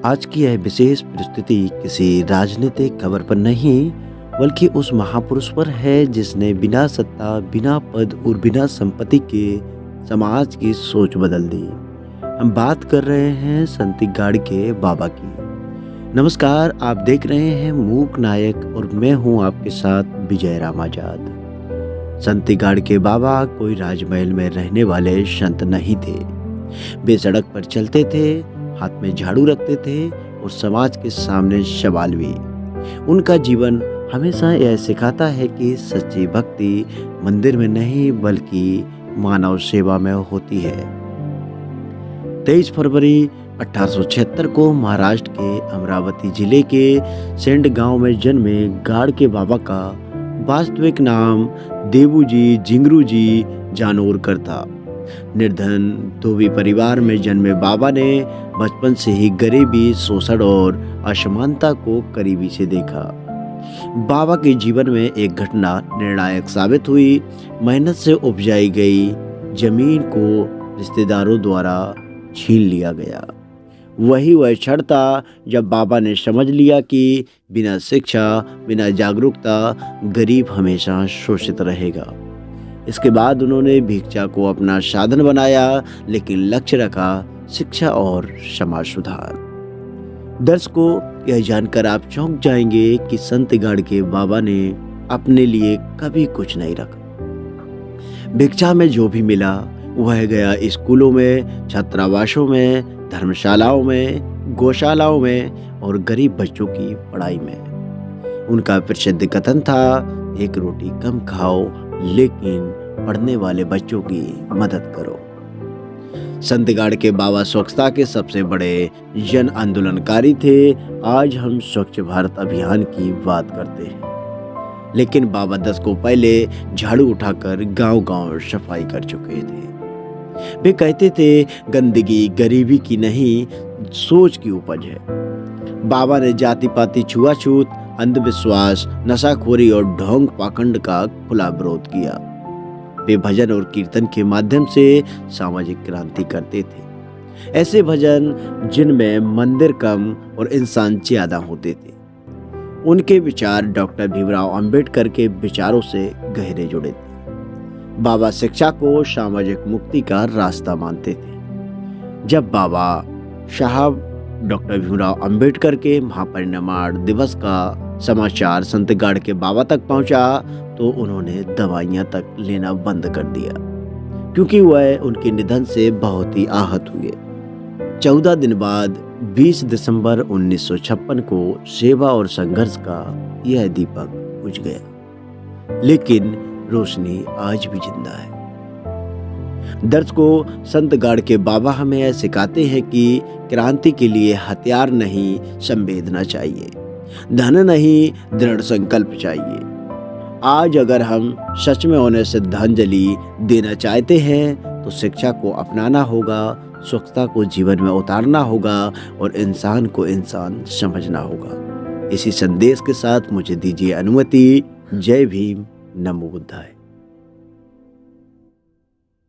आज की यह विशेष प्रस्तुति किसी राजनीतिक खबर पर नहीं, बल्कि उस महापुरुष पर है जिसने बिना सत्ता, बिना पद और बिना संपत्ति के समाज की सोच बदल दी। हम बात कर रहे हैं संत गाड़गे बाबा की। नमस्कार, आप देख रहे हैं मूक नायक और मैं हूं आपके साथ विजय राम आजाद। संत गाड़गे बाबा कोई राजमहल में रहने वाले संत नहीं थे। वे सड़क पर चलते थे, हाथ में झाड़ू रखते थे और समाज के सामने सवाल भी। उनका जीवन हमेशा यह सिखाता है कि सच्ची भक्ति मंदिर में नहीं बल्कि मानव सेवा में होती है। 23 फरवरी 1876 को महाराष्ट्र के अमरावती जिले के सेंड गांव में जन्मे गाड़गे बाबा का वास्तविक नाम देवूजी जिंगरूजी जानोरकर था। निर्धन धोबी परिवार में जन्मे बाबा ने बचपन से ही गरीबी, शोषण और असमानता को करीबी से देखा। बाबा के जीवन में एक घटना निर्णायक साबित हुई। मेहनत से उपजाई गई जमीन को रिश्तेदारों द्वारा छीन लिया गया। वही वह क्षण था जब बाबा ने समझ लिया कि बिना शिक्षा, बिना जागरूकता गरीब हमेशा शोषित रहेगा। इसके बाद उन्होंने भिक्षा को अपना साधन बनाया, लेकिन लक्ष्य रखा शिक्षा और समाज सुधार। दर्शकों, यह जानकर आप चौंक जाएंगे कि संत गाड़गे बाबा ने अपने लिए कभी कुछ नहीं रखा। भिक्षा में जो भी मिला वह गया स्कूलों में, छात्रावासों में, धर्मशालाओं में, गौशालाओं में और गरीब बच्चों की पढ़ाई में। उनका प्रसिद्ध कथन था, एक रोटी कम खाओ लेकिन पढ़ने वाले बच्चों की मदद करो। संत गाड़गे बाबा स्वच्छता के सबसे बड़े जन आंदोलनकारी थे। आज हम स्वच्छ भारत अभियान की बात करते हैं, लेकिन बाबा 10 को पहले झाड़ू उठाकर गांव-गांव सफाई कर चुके थे। वे कहते थे, गंदगी गरीबी की नहीं, सोच की उपज है। बाबा ने जाति पाति, छुआछूत, अंधविश्वास, नशाखोरी और ढोंग पाखंड का खुला विरोध किया। वे भजन और कीर्तन के माध्यम से सामाजिक क्रांति करते थे। ऐसे भजन जिनमें मंदिर कम और इंसान ज्यादा होते थे। उनके विचार डॉक्टर भीमराव अंबेडकर के विचारों से गहरे जुड़े थे। बाबा शिक्षा को सामाजिक मुक्ति का रास्ता मानते थे। जब बाबा साहब डॉक्टर भीमराव अंबेडकर के महापरिनिर्वाण दिवस का समाचार संत गाड़गे बाबा तक पहुंचा तो उन्होंने दवाइयां तक लेना बंद कर दिया, क्योंकि वह उनके निधन से बहुत ही आहत हुए। 14 दिन बाद 20 दिसंबर 1956 को सेवा और संघर्ष का यह दीपक बुझ गया, लेकिन रोशनी आज भी जिंदा है। दर्शकों, संत गाड़गे बाबा हमें यह सिखाते हैं कि क्रांति के लिए हथियार नहीं, संवेदना चाहिए। धन नहीं, दृढ़ संकल्प चाहिए। आज अगर हम सच में उन्हें श्रद्धांजलि देना चाहते हैं तो शिक्षा को अपनाना होगा, स्वच्छता को जीवन में उतारना होगा और इंसान को इंसान समझना होगा। इसी संदेश के साथ मुझे दीजिए अनुमति। जय भीम, नमो बुद्धाय।